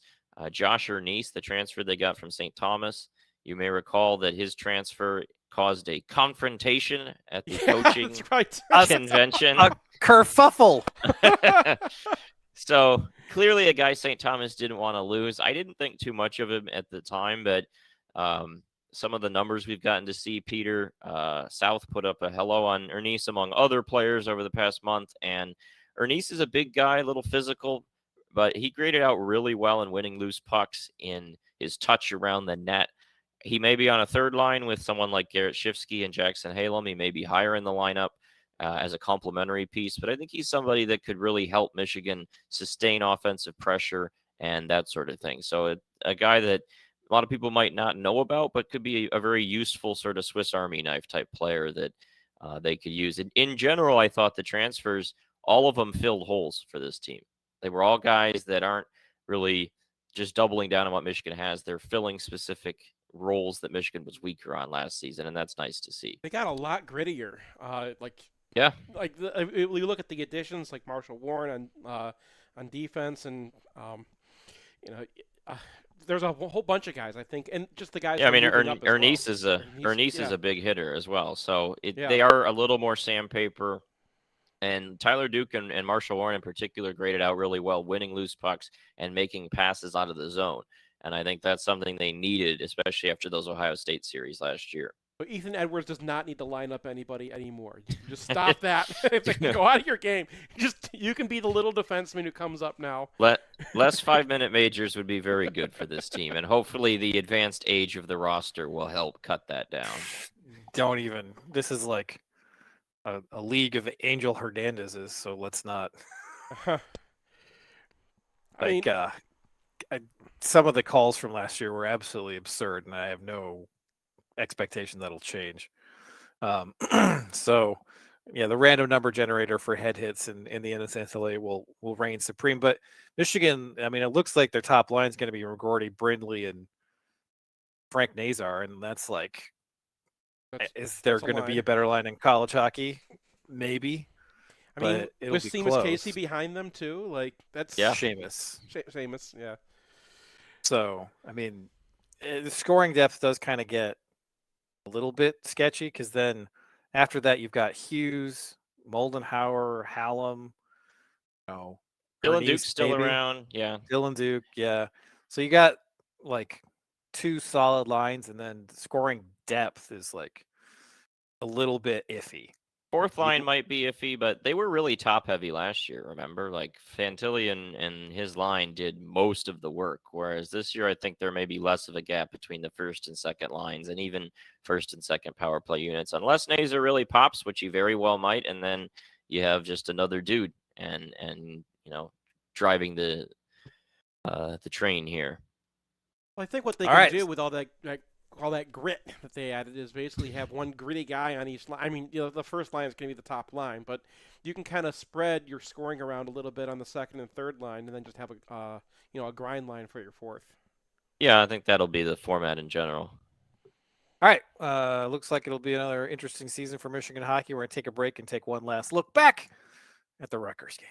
Josh Ernest, the transfer they got from St. Thomas. You may recall that his transfer caused a confrontation at the coaching convention. A kerfuffle. So clearly a guy St. Thomas didn't want to lose. I didn't think too much of him at the time, but some of the numbers we've gotten to see, Peter South put up a hello on Ernest among other players over the past month. And Ernest is a big guy, a little physical, but he graded out really well in winning loose pucks in his touch around the net. He may be on a third line with someone like Garrett Shifsky and Jackson Halem. He may be higher in the lineup as a complementary piece, but I think he's somebody that could really help Michigan sustain offensive pressure and that sort of thing. So a guy that a lot of people might not know about, but could be a very useful sort of Swiss Army knife type player that they could use. In general, I thought the transfers, all of them filled holes for this team. They were all guys that aren't really just doubling down on what Michigan has. They're filling specific roles that Michigan was weaker on last season, and that's nice to see. They got a lot grittier. Yeah. You look at the additions like Marshall Warren on defense, and there's a whole bunch of guys, I think, and just the guys. Yeah, I mean, Ernest is a big hitter as well. So they are a little more sandpaper. And Tyler Duke and Marshall Warren in particular graded out really well, winning loose pucks and making passes out of the zone. And I think that's something they needed, especially after those Ohio State series last year. But Ethan Edwards does not need to line up anybody anymore. Just stop that. If they can go out of your game, you can be the little defenseman who comes up now. Less 5-minute majors would be very good for this team, and hopefully the advanced age of the roster will help cut that down. Don't even. This is like a league of Angel Hernandez's, so let's not. Some of the calls from last year were absolutely absurd, and I have no expectation that'll change. So, yeah, the random number generator for head hits in the NCAA will reign supreme. But Michigan, I mean, it looks like their top line is going to be McGorty, Brindley, and Frank Nazar, and that's like. Is there going to be a better line in college hockey? Maybe. I mean, with Seamus Casey behind them too, like that's Seamus. Seamus, yeah. So, I mean, the scoring depth does kind of get a little bit sketchy because then after that you've got Hughes, Moldenhauer, Hallam, Dylan Duke's still around, yeah. Dylan Duke, yeah. So you got like two solid lines, and then scoring depth is like a little bit iffy. Fourth line might be iffy, but they were really top heavy last year. Remember, like Fantilli and his line did most of the work, whereas this year I think there may be less of a gap between the first and second lines, and even first and second power play units, unless Nazar really pops, which he very well might, and then you have just another dude and driving the train here. Well, I think what they can do with all that grit that they added is basically have one gritty guy on each line. I mean, the first line is going to be the top line, but you can kind of spread your scoring around a little bit on the second and third line, and then just have a grind line for your fourth. Yeah, I think that'll be the format in general. All right, looks like it'll be another interesting season for Michigan hockey. We're going to take a break and take one last look back at the Rutgers game.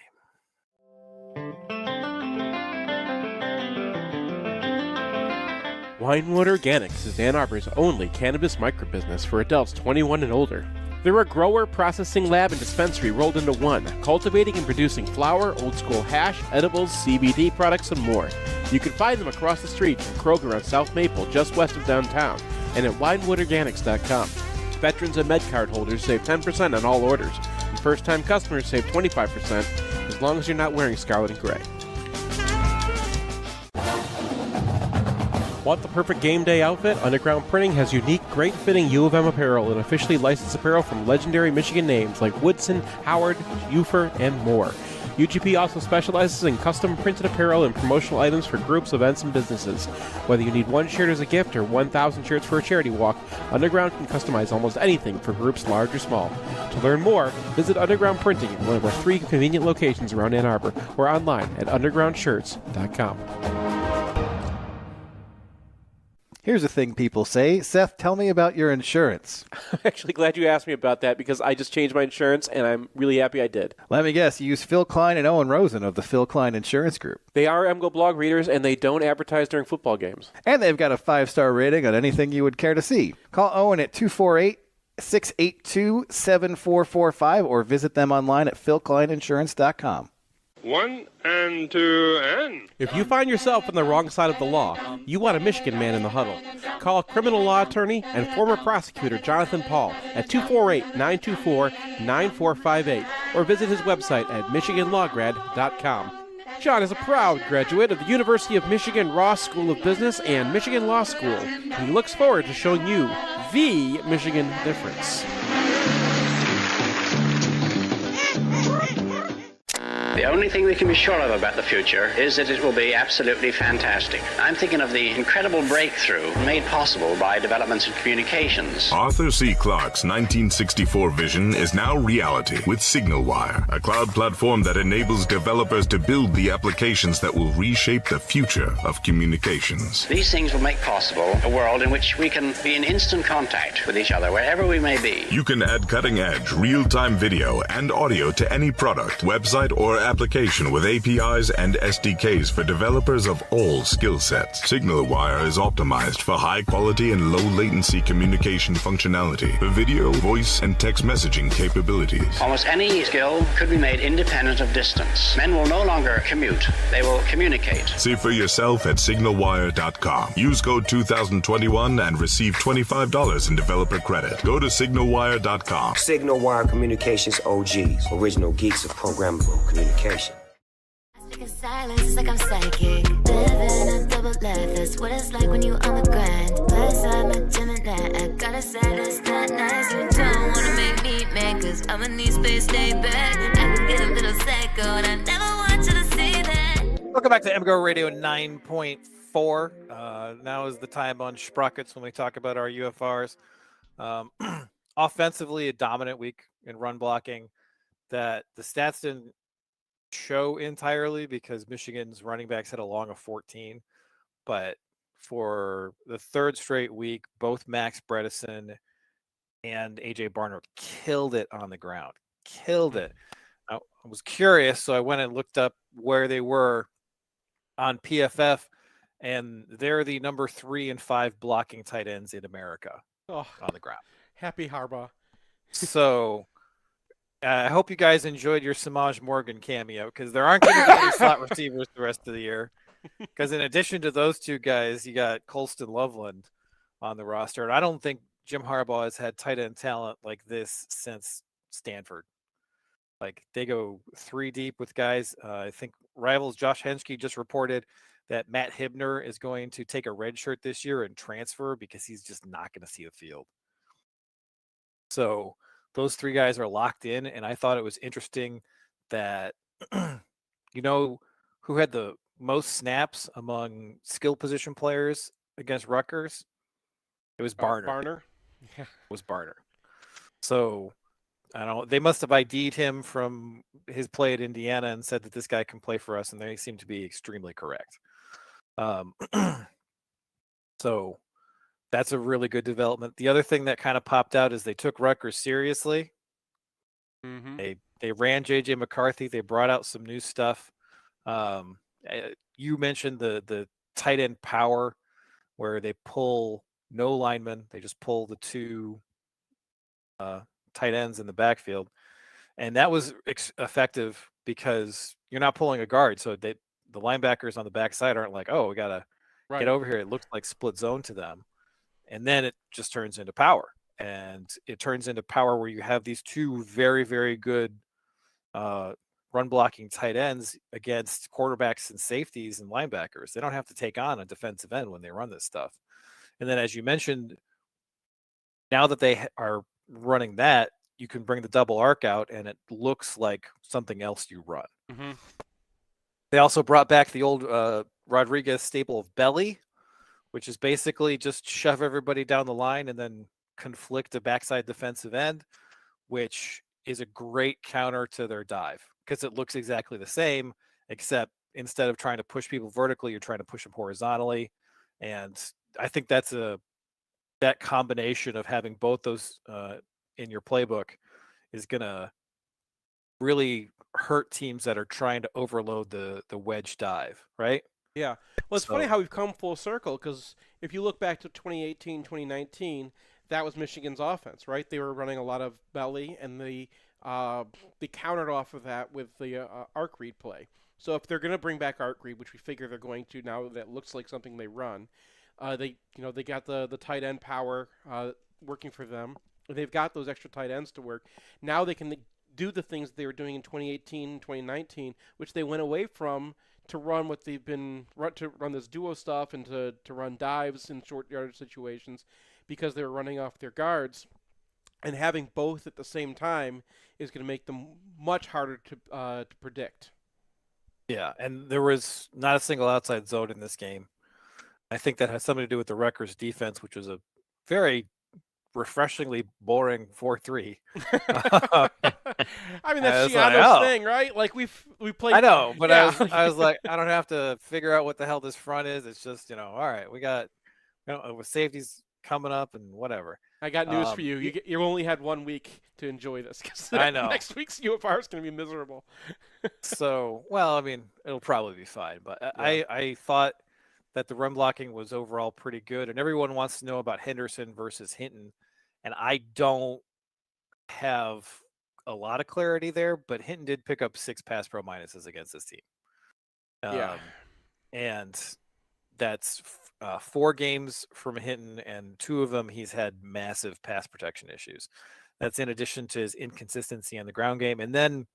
Winewood Organics is Ann Arbor's only cannabis microbusiness for adults 21 and older. They're a grower, processing lab, and dispensary rolled into one, cultivating and producing flower, old school hash, edibles, CBD products, and more. You can find them across the street from Kroger on South Maple, just west of downtown, and at winewoodorganics.com. Veterans and MedCard holders save 10% on all orders, and first-time customers save 25% as long as you're not wearing scarlet and gray. Want the perfect game day outfit? Underground Printing has unique, great-fitting U of M apparel and officially licensed apparel from legendary Michigan names like Woodson, Howard, Ufer, and more. UGP also specializes in custom printed apparel and promotional items for groups, events, and businesses. Whether you need one shirt as a gift or 1,000 shirts for a charity walk, Underground can customize almost anything for groups large or small. To learn more, visit Underground Printing at one of our 3 convenient locations around Ann Arbor or online at undergroundshirts.com. Here's a thing people say. Seth, tell me about your insurance. I'm actually glad you asked me about that because I just changed my insurance and I'm really happy I did. Let me guess, you use Phil Klein and Owen Rosen of the Phil Klein Insurance Group. They are MGO blog readers and they don't advertise during football games. And they've got a 5-star rating on anything you would care to see. Call Owen at 248-682-7445 or visit them online at philkleininsurance.com. 1 and 2 and... If you find yourself on the wrong side of the law, you want a Michigan man in the huddle. Call criminal law attorney and former prosecutor Jonathan Paul at 248-924-9458 or visit his website at michiganlawgrad.com. John is a proud graduate of the University of Michigan Ross School of Business and Michigan Law School, and he looks forward to showing you the Michigan difference. The only thing we can be sure of about the future is that it will be absolutely fantastic. I'm thinking of the incredible breakthrough made possible by developments in communications. Arthur C. Clarke's 1964 vision is now reality with Signalwire, a cloud platform that enables developers to build the applications that will reshape the future of communications. These things will make possible a world in which we can be in instant contact with each other wherever we may be. You can add cutting-edge, real-time video and audio to any product, website, or application with APIs and SDKs for developers of all skill sets. Signalwire is optimized for high-quality and low-latency communication functionality for video, voice, and text messaging capabilities. Almost any skill could be made independent of distance. Men will no longer commute. They will communicate. See for yourself at signalwire.com. Use code 2021 and receive $25 in developer credit. Go to signalwire.com. Signalwire Communications OGs, original geeks of programmable communication. Silence is like I'm psychic. Living a double life, that's what it's like when you on the grind. Plus I'm a Gemini, I gotta say that's not nice. You don't wanna make me mad, cause I'ma need space, stay back. I can get a little psycho, and I never want you to see that. Welcome back to MGoRadio 9.4. Now is the time on Sprockets when we talk about our UFRs. Offensively, a dominant week in run blocking that the stats didn't show entirely because Michigan's running backs had a long of 14, but for the third straight week, both Max Bredesen and AJ Barner killed it on the ground. Killed it. I was curious, so I went and looked up where they were on PFF, and they're the number 3 and 5 blocking tight ends in America on the ground. Happy Harbaugh. So I hope you guys enjoyed your Samaj Morgan cameo, because there aren't going to be any slot receivers the rest of the year. Because in addition to those two guys, you got Colston Loveland on the roster. And I don't think Jim Harbaugh has had tight end talent like this since Stanford. Like, they go 3 deep with guys. I think Rivals Josh Henschke just reported that Matt Hibner is going to take a red shirt this year and transfer because he's just not going to see the field. So those 3 guys are locked in, and I thought it was interesting that, you know, who had the most snaps among skill position players against Rutgers? It was Barner. Barner? Yeah. It was Barner. So, I don't know. They must have ID'd him from his play at Indiana and said that this guy can play for us, and they seem to be extremely correct. So that's a really good development. The other thing that kind of popped out is they took Rutgers seriously. Mm-hmm. They ran JJ McCarthy. They brought out some new stuff. You mentioned the tight end power, where they pull no linemen. They just pull the 2 tight ends in the backfield, and that was effective because you're not pulling a guard, so the linebackers on the backside aren't like, oh, we gotta get over here. It looks like split zone to them. And then it just turns into power. And it turns into power where you have these 2 very, very good run blocking tight ends against quarterbacks and safeties and linebackers. They don't have to take on a defensive end when they run this stuff. And then, as you mentioned, now that they are running that, you can bring the double arc out and it looks like something else you run. Mm-hmm. They also brought back the old Rodriguez staple of belly, which is basically just shove everybody down the line and then conflict a backside defensive end, which is a great counter to their dive because it looks exactly the same, except instead of trying to push people vertically, you're trying to push them horizontally. And I think that combination of having both those in your playbook is going to really hurt teams that are trying to overload the wedge dive, right? Yeah. Well, it's funny how we've come full circle because if you look back to 2018, 2019, that was Michigan's offense, right? They were running a lot of belly, and they countered off of that with the arc read play. So if they're going to bring back arc read, which we figure they're going to now, that looks like something they run. They got the tight end power working for them. They've got those extra tight ends to work. Now they can do the things they were doing in 2018, 2019, which they went away from to run what they've been to run this duo stuff and to run dives in short yardage situations because they were running off their guards. And having both at the same time is going to make them much harder to predict. Yeah, and there was not a single outside zone in this game. I think that has something to do with the Rutgers defense, which was a very refreshingly boring 4-3. I mean, that's Gianno's thing, right? Like we played. I know, but yeah. I was like, I don't have to figure out what the hell this front is. It's just, all right, we got, with safeties coming up and whatever. I got news for you. You only had 1 week to enjoy this because I know next week's UFR is going to be miserable. So, well, I mean, it'll probably be fine, but yeah. I thought that the run blocking was overall pretty good, and everyone wants to know about Henderson versus Hinton, and I don't have a lot of clarity there, but Hinton did pick up 6 pass pro minuses against this team. Yeah. And that's 4 games from Hinton, and 2 of them he's had massive pass protection issues. That's in addition to his inconsistency on the ground game. And then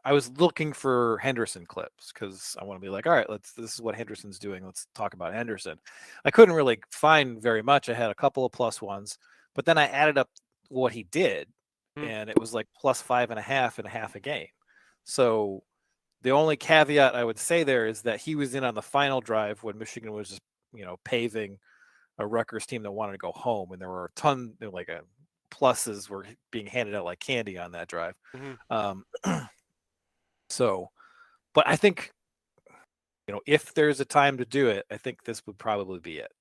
I was looking for Henderson clips because I want to be like, all right, this is what Henderson's doing. Let's talk about Henderson. I couldn't really find very much. I had a couple of plus ones, but then I added up what he did, and it was like plus 5.5 and a half a game. So the only caveat I would say there is that he was in on the final drive when Michigan was just, paving a Rutgers team that wanted to go home, and there were a ton, pluses were being handed out like candy on that drive. So, but I think, if there's a time to do it, I think this would probably be it.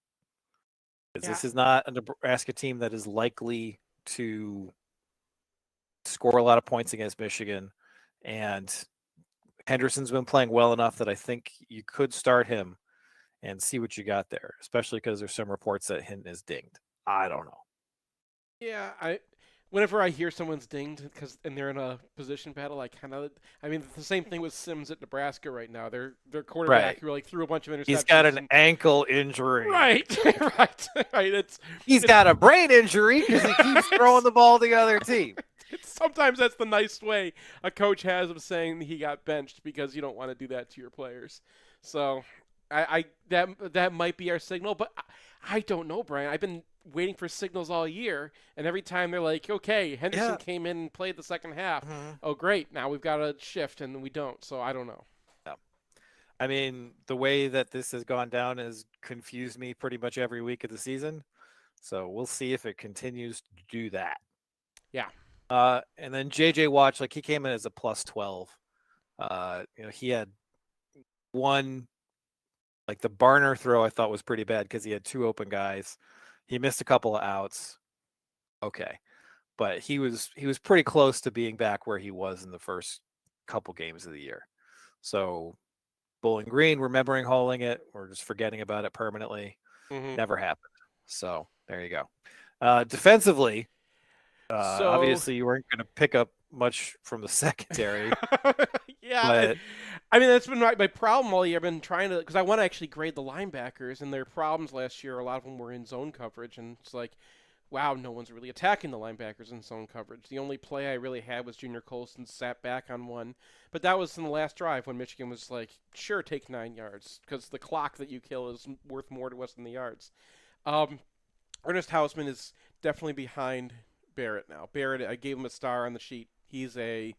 Because this is not a Nebraska team that is likely to score a lot of points against Michigan, and Henderson's been playing well enough that I think you could start him and see what you got there, especially because there's some reports that Hinton is dinged. I don't know. Yeah, whenever I hear someone's dinged and they're in a position battle, the same thing with Sims at Nebraska right now. Their quarterback who threw a bunch of interceptions. He's got an ankle injury. Right. He's got a brain injury because he keeps throwing the ball to the other team. Sometimes that's the nice way a coach has of saying he got benched because you don't want to do that to your players. So that might be our signal, but I don't know, Brian. I've been waiting for signals all year, and every time they're like, okay, Henderson came in and played the second half. Oh, great. Now we've got a shift, and we don't. So I don't know. Yeah. I mean, the way that this has gone down has confused me pretty much every week of the season. So we'll see if it continues to do that. Yeah. And then JJ Watch, he came in as a plus 12. He had one, the Barner throw I thought was pretty bad because he had 2 open guys. He missed a couple of outs. Okay. But he was pretty close to being back where he was in the first couple games of the year. So Bowling Green, remembering hauling it, or just forgetting about it permanently. Never happened. So there you go. Defensively, obviously you weren't going to pick up much from the secondary. Yeah. I mean, that's been my problem all year. I've been trying to, because I want to actually grade the linebackers, and their problems last year, a lot of them were in zone coverage, and it's like, wow, no one's really attacking the linebackers in zone coverage. The only play I really had was Junior Colson sat back on one, but that was in the last drive when Michigan was like, sure, take 9 yards, because the clock that you kill is worth more to us than the yards. Ernest Hausman is definitely behind Barrett now. Barrett, I gave him a star on the sheet. He's there.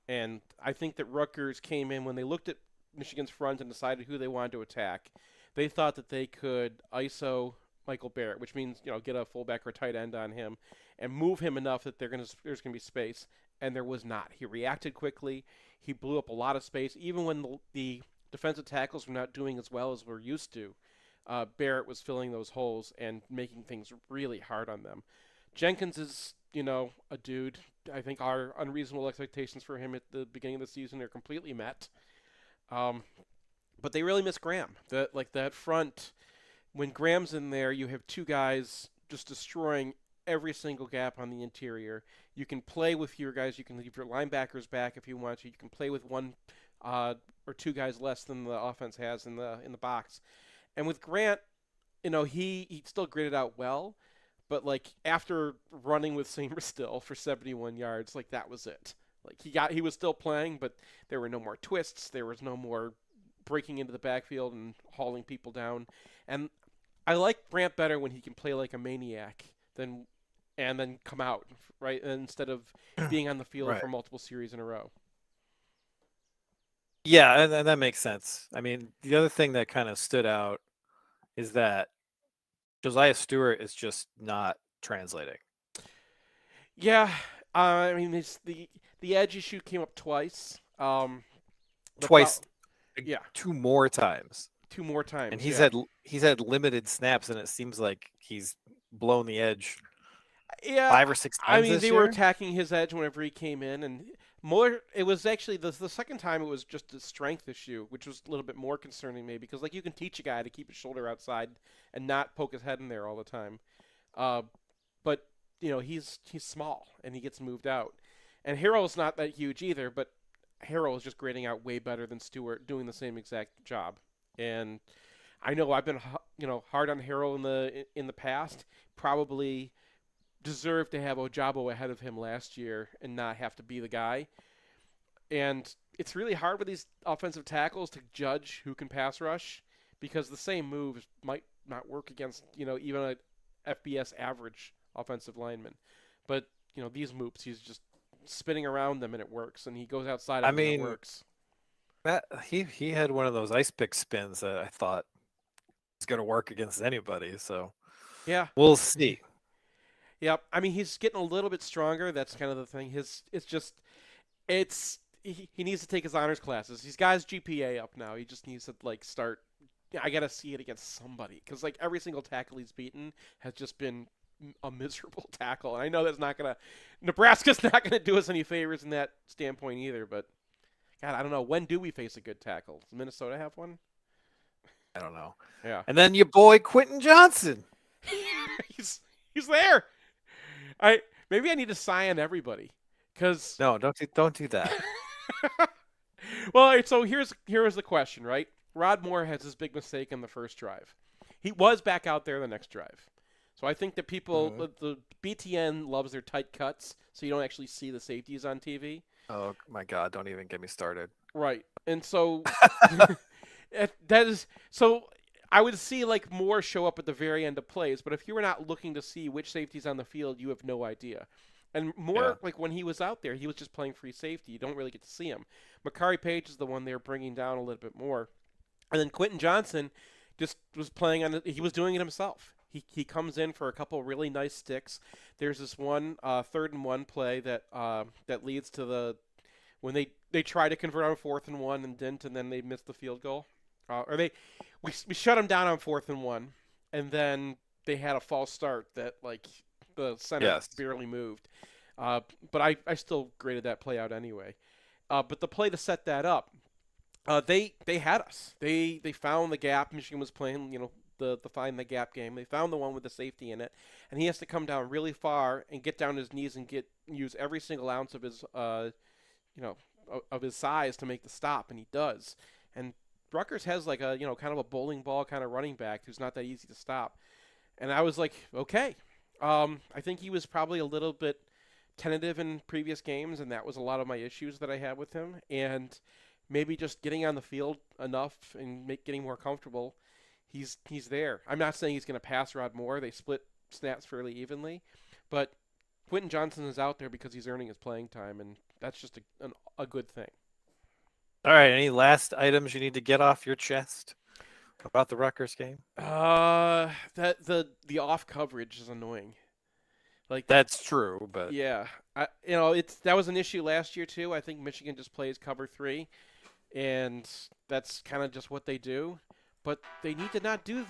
And I think that Rutgers came in when they looked at Michigan's front and decided who they wanted to attack. They thought that they could ISO Michael Barrett, which means get a fullback or tight end on him and move him enough that there's going to be space. And there was not. He reacted quickly. He blew up a lot of space, even when the defensive tackles were not doing as well as we're used to. Barrett was filling those holes and making things really hard on them. Jenkins is, a dude. I think our unreasonable expectations for him at the beginning of the season are completely met. But they really miss Graham. That front, when Graham's in there, you have two guys just destroying every single gap on the interior. You can play with your guys. You can leave your linebackers back if you want to. You can play with one or two guys less than the offense has in the box. And with Grant, he still graded out well, but after running with Seymour Still for 71 yards, that was it. He was still playing, but there were no more twists. There was no more breaking into the backfield and hauling people down. And I like Grant better when he can play like a maniac and then come out, right? Instead of being on the field for multiple series in a row. Yeah, and that makes sense. I mean, the other thing that kind of stood out is that Josiah Stewart is just not translating. Yeah, I mean, the edge issue came up twice. Twice. Yeah. Two more times. And he's had limited snaps, and it seems like he's blown the edge. Yeah, 5 or 6 times. I mean, they were attacking his edge whenever he came in, and more. It was actually the second time it was just a strength issue, which was a little bit more concerning maybe because you can teach a guy to keep his shoulder outside and not poke his head in there all the time, but he's small and he gets moved out, and Harrell's not that huge either, but Harrell is just grading out way better than Stewart doing the same exact job, and I know I've been hard on Harrell in the past, probably deserved to have Ojabo ahead of him last year and not have to be the guy. And it's really hard with these offensive tackles to judge who can pass rush because the same moves might not work against, even a FBS average offensive lineman. But, these moves, he's just spinning around them and it works. And he goes outside of them and it works. He had one of those ice pick spins that I thought was going to work against anybody. So yeah, we'll see. Yep. I mean, he's getting a little bit stronger. That's kind of the thing. He needs to take his honors classes. He's got his GPA up now. He just needs to start. I got to see it against somebody because every single tackle he's beaten has just been a miserable tackle. And I know Nebraska's not going to do us any favors in that standpoint either. But God, I don't know. When do we face a good tackle? Does Minnesota have one? I don't know. Yeah. And then your boy Quentin Johnson. He's there. Maybe I need to sign everybody, because no, don't do that. Well, so here's the question, right? Rod Moore has his big mistake in the first drive. He was back out there the next drive, so I think that people, the BTN loves their tight cuts, so you don't actually see the safeties on TV. Oh my God! Don't even get me started. Right, and so that is so. I would see more show up at the very end of plays, but if you were not looking to see which safety's on the field, you have no idea. And more when he was out there, he was just playing free safety. You don't really get to see him. Makari Page is the one they're bringing down a little bit more. And then Quentin Johnson just was playing he was doing it himself. He comes in for a couple really nice sticks. There's this one 3rd and 1 play that leads to when they try to convert on 4th and 1 and didn't, and then they missed the field goal. We shut them down on 4th and 1, and then they had a false start that the center barely moved. But I still graded that play out anyway. But the play to set that up, they had us. They found the gap. Michigan was playing the find the gap game. They found the one with the safety in it, and he has to come down really far and get down his knees and use every single ounce of his of his size to make the stop, and he does. And Rutgers has a kind of a bowling ball kind of running back who's not that easy to stop. And I was like, okay. I think he was probably a little bit tentative in previous games, and that was a lot of my issues that I had with him. And maybe just getting on the field enough and getting more comfortable, he's there. I'm not saying he's going to pass Rod Moore. They split snaps fairly evenly. But Quentin Johnson is out there because he's earning his playing time, and that's just a good thing. All right. Any last items you need to get off your chest about the Rutgers game? That the off coverage is annoying. Like that's true, but yeah, that was an issue last year too. I think Michigan just plays cover 3, and that's kind of just what they do. But they need to not do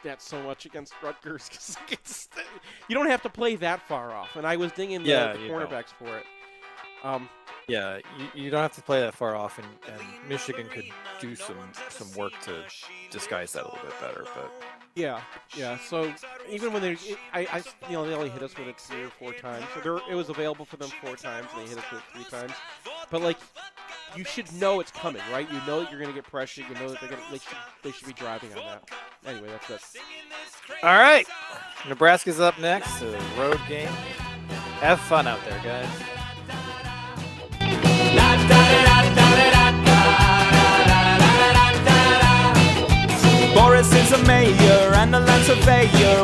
that so much against Rutgers because you don't have to play that far off. And I was dinging the cornerbacks for it. Yeah, you don't have to play that far off, and Michigan could do some work to disguise that a little bit better. But yeah. So even when they only hit us with it 3 or 4 times. So it was available for them 4 times, and they hit us with it 3 times. But like, you should know it's coming, right? You know that you're going to get pressure. You know that they should be driving on that. Anyway, that's it. All right, Nebraska's up next, a road game. Have fun out there, guys. Boris is a mayor and a land surveyor.